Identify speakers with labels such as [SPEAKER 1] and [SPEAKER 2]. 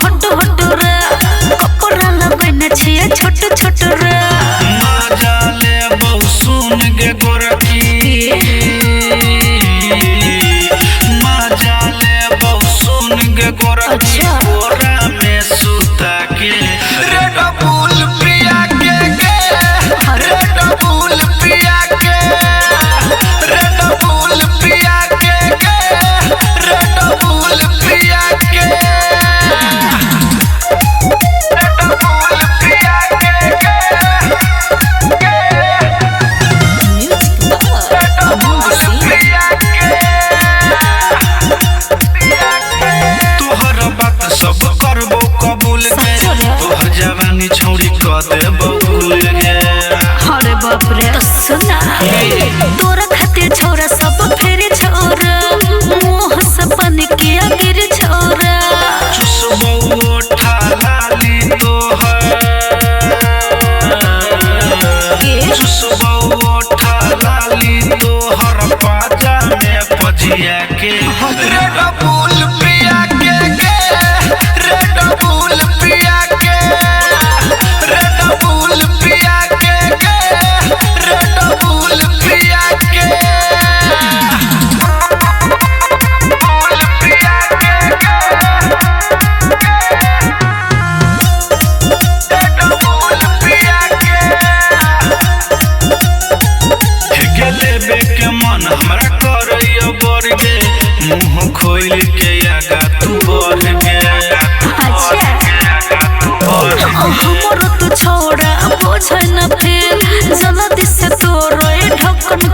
[SPEAKER 1] हट हट रे कपड़ा लगन छिए छोट छोट रे
[SPEAKER 2] मजा ले बहु सुन गे गोरखी मजा ले बहु सुन गे गोरखी कोरा में सुता के रे डबुल प्रिया के रे डबुल प्रिया के रे डबुल प्रिया के रे डबुल प्रिया के सब करबो कबूल के तोहर जवानी छौड़ी क देबो भूल गे
[SPEAKER 1] अरे बाप रे सुना तोरा खातिर छोरा सब फेरे छोरा मोह सपन के गिर छोरा
[SPEAKER 2] चुसबो ठालाली तोहर चुसबो ठालाली तोहर पाजा में पजिया के रे डबुल प्रिया के रे डबुल प्रिया के रे डबुल प्रिया के रे डबुल प्रिया के गेले के मन हमरा करैया बढ़ गे मुंह खोल के आगा तू बढ़ गे
[SPEAKER 1] हमर तू छोड़ा बुझ न फिर जल्दी से तोरो ढक्कन